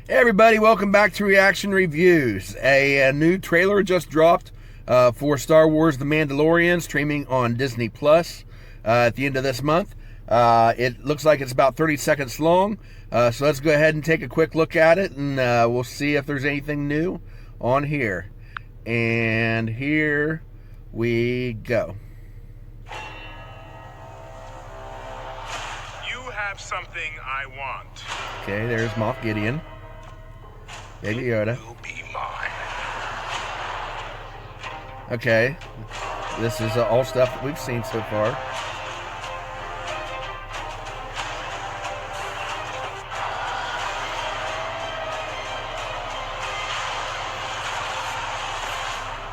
Hey everybody, welcome back to Reaction Reviews. A new trailer just dropped for Star Wars The Mandalorian, streaming on Disney Plus at the end of this month. It looks like it's about 30 seconds long, so let's go ahead and take a quick look at it, and we'll see if there's anything new on here. And here we go. You have something I want. Okay, there's Moff Gideon. Baby Yoda. Will be mine. Okay, this is all stuff that we've seen so far.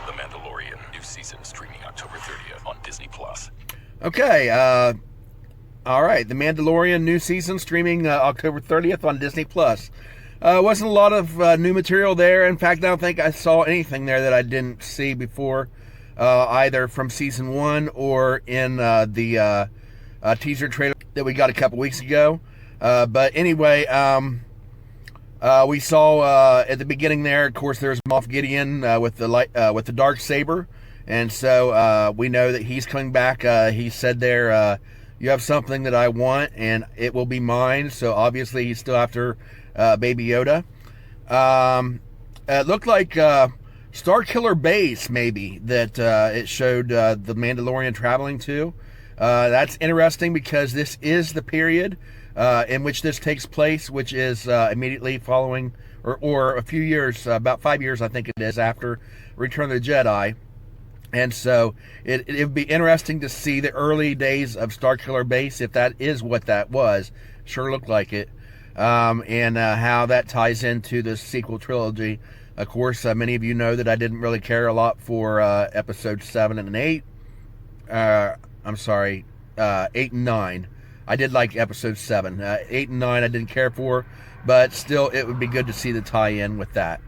The Mandalorian, new season streaming October 30th on Disney Plus. Okay, all right, The Mandalorian new season streaming October 30th on Disney Plus. Wasn't a lot of new material there. In fact, I don't think I saw anything there that I didn't see before, either from season 1 or in the teaser trailer that we got a couple weeks ago. But anyway, we saw at the beginning there, of course, there's Moff Gideon with the dark saber, and so we know that he's coming back. He said there, "You have something that I want, and it will be mine." So obviously, he's still after Baby Yoda. It looked like Starkiller Base, maybe, that it showed the Mandalorian traveling to. That's interesting because this is the period in which this takes place, which is immediately following, or a few years, about 5 years, I think it is, after Return of the Jedi. And so it would be interesting to see the early days of Starkiller Base, if that is what that was. Sure looked like it. And how that ties into the sequel trilogy. Of course, many of you know that I didn't really care a lot for episodes 7 and 8. I'm sorry, 8 and 9. I did like episode 7. 8 and 9 I didn't care for, but still it would be good to see the tie-in with that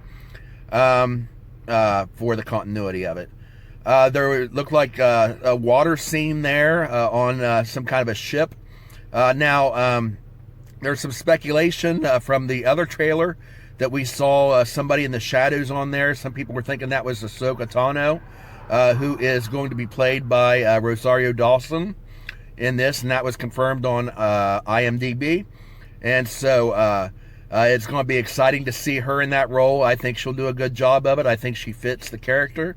for the continuity of it. There looked like a water scene there on some kind of a ship. There's some speculation from the other trailer that we saw somebody in the shadows on there. Some people were thinking that was Ahsoka Tano, who is going to be played by Rosario Dawson in this, and that was confirmed on IMDb. And so it's going to be exciting to see her in that role. I think she'll do a good job of it. I think she fits the character.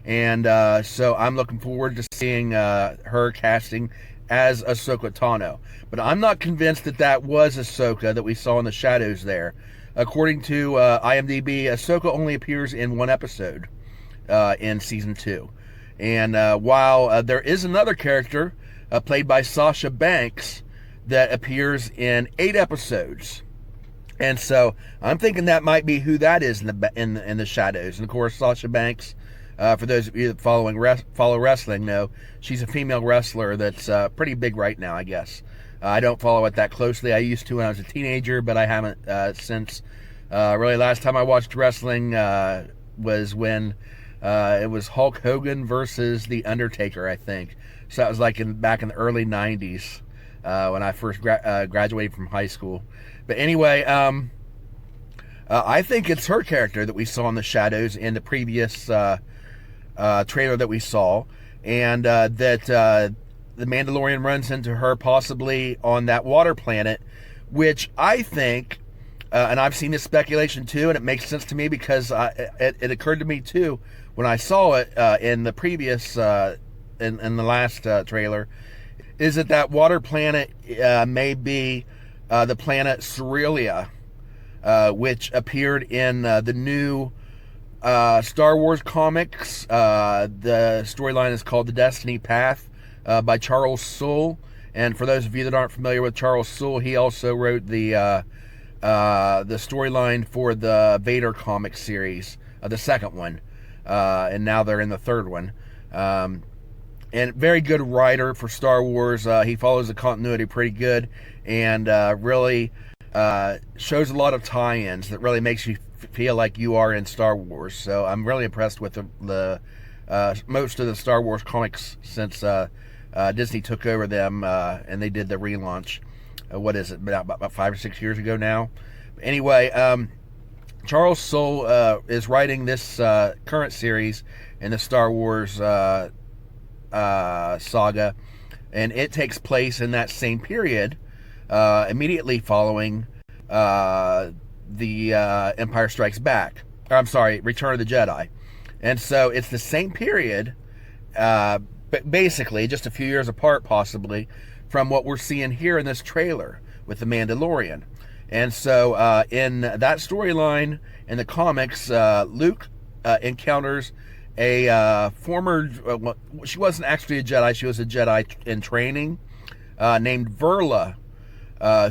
And so I'm looking forward to seeing her casting as Ahsoka Tano. But I'm not convinced that that was Ahsoka that we saw in the shadows there. According to IMDb, Ahsoka only appears in one episode in season 2. And while there is another character played by Sasha Banks that appears in 8 episodes. And so I'm thinking that might be who that is in the shadows. And of course, Sasha Banks, for those of you that follow wrestling, know she's a female wrestler that's pretty big right now, I guess. I don't follow it that closely. I used to when I was a teenager, but I haven't since. Really, last time I watched wrestling was when it was Hulk Hogan versus The Undertaker, I think. So that was like back in the early 90s when I first graduated from high school. But anyway, I think it's her character that we saw in the shadows in the previous trailer that we saw, and that the Mandalorian runs into her possibly on that water planet, which I think, and I've seen this speculation too, and it makes sense to me because it occurred to me too when I saw it in the previous, in the last trailer, is that water planet may be the planet Cerealia, which appeared in the new Star Wars comics. The storyline is called The Destiny Path by Charles Soule. And for those of you that aren't familiar with Charles Soule, he also wrote the storyline for the Vader comic series, the second one. And now they're in the third one. And very good writer for Star Wars. He follows the continuity pretty good, and really shows a lot of tie-ins that really makes you feel like you are in Star Wars. So I'm really impressed with the most of the Star Wars comics since Disney took over them and they did the relaunch. What is it, about 5 or 6 years ago now? Anyway, Charles Soule is writing this current series in the Star Wars saga, and it takes place in that same period, immediately following the Empire Strikes Back. Or, I'm sorry, Return of the Jedi. And so it's the same period, but basically just a few years apart, possibly, from what we're seeing here in this trailer with the Mandalorian. And so in that storyline in the comics, Luke encounters a former, she wasn't actually a Jedi, she was a Jedi in training, named Verla,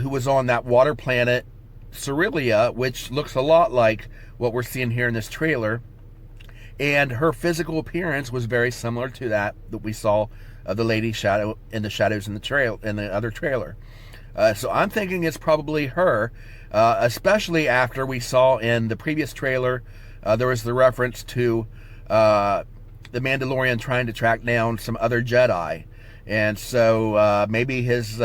who was on that water planet Cerealia, which looks a lot like what we're seeing here in this trailer. And her physical appearance was very similar to that we saw of the Lady Shadow in the Shadows in the other trailer. So I'm thinking it's probably her, especially after we saw in the previous trailer, there was the reference to the Mandalorian trying to track down some other Jedi. And so maybe his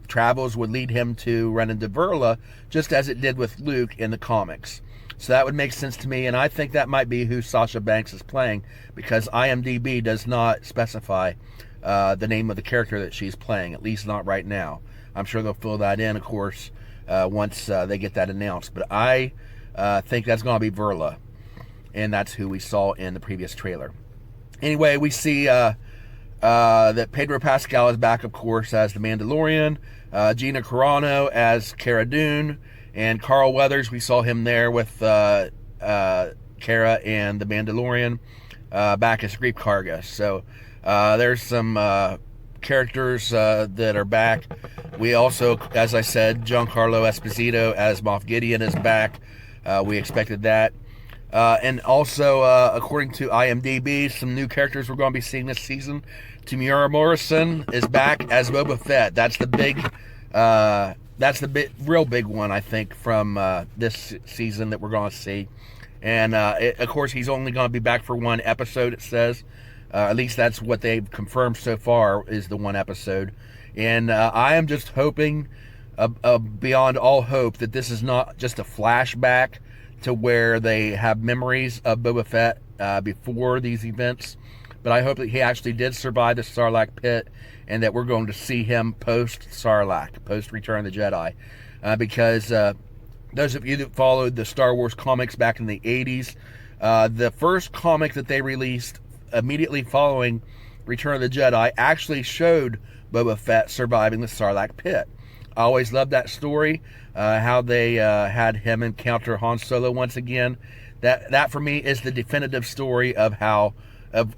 travels would lead him to run into Verla, just as it did with Luke in the comics. So that would make sense to me, and I think that might be who Sasha Banks is playing, because IMDb does not specify the name of the character that she's playing, at least not right now. I'm sure they'll fill that in, of course, once they get that announced. But I think that's going to be Verla, and that's who we saw in the previous trailer. Anyway, we see that Pedro Pascal is back, of course, as the Mandalorian, Gina Carano as Cara Dune, and Carl Weathers, we saw him there with Cara and the Mandalorian back as Greef Karga. So there's some characters that are back. We also, as I said, Giancarlo Esposito as Moff Gideon is back. We expected that. And also, according to IMDb, some new characters we're going to be seeing this season. Temuera Morrison is back as Boba Fett. That's the real big one, I think, from this season that we're going to see. And, of course, he's only going to be back for one episode, it says. At least that's what they've confirmed so far, is the one episode. And I am just hoping, beyond all hope, that this is not just a flashback to where they have memories of Boba Fett before these events. But I hope that he actually did survive the Sarlacc pit, and that we're going to see him post-Sarlacc, post-Return of the Jedi. Because those of you that followed the Star Wars comics back in the 80s, the first comic that they released immediately following Return of the Jedi actually showed Boba Fett surviving the Sarlacc pit. I always loved that story, how they had him encounter Han Solo once again. That for me is the definitive story of how of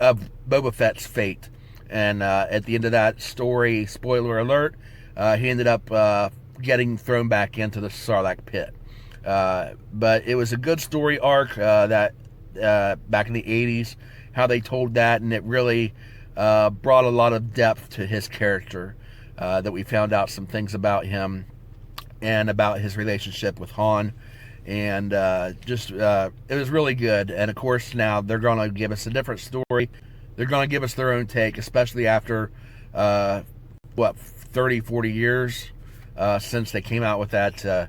Boba Fett's fate. And at the end of that story, spoiler alert, he ended up getting thrown back into the Sarlacc pit. But it was a good story arc that back in the 80s, how they told that, and it really brought a lot of depth to his character, that we found out some things about him and about his relationship with Han. And it was really good. And of course now they're going to give us a different story. They're going to give us their own take, especially after 30, 40 years since they came out with that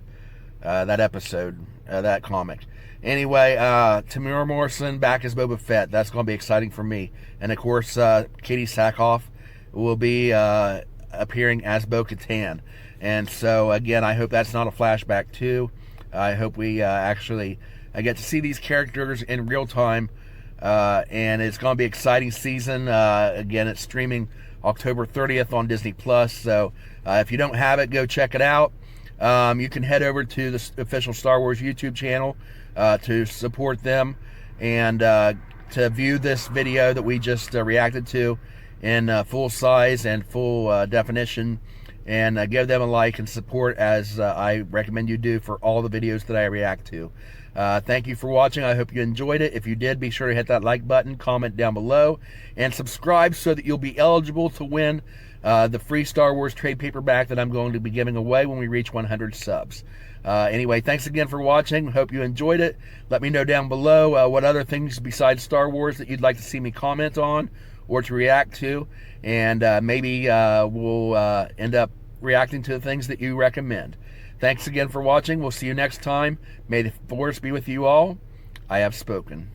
episode, that comic. Anyway, Temuera Morrison back as Boba Fett. That's going to be exciting for me. And of course, Katie Sackhoff will be appearing as Bo-Katan. And so again, I hope that's not a flashback too. I hope we actually get to see these characters in real time. And it's going to be an exciting season. Again, it's streaming October 30th on Disney+. So if you don't have it, go check it out. You can head over to the official Star Wars YouTube channel to support them, and to view this video that we just reacted to in full size and full definition, and give them a like and support, as I recommend you do for all the videos that I react to. Thank you for watching. I hope you enjoyed it. If you did, be sure to hit that like button, comment down below, and subscribe so that you'll be eligible to win the free Star Wars trade paperback that I'm going to be giving away when we reach 100 subs. Anyway, thanks again for watching. Hope you enjoyed it. Let me know down below what other things besides Star Wars that you'd like to see me comment on or to react to, and maybe we'll end up reacting to the things that you recommend. Thanks again for watching. We'll see you next time. May the Force be with you all. I have spoken.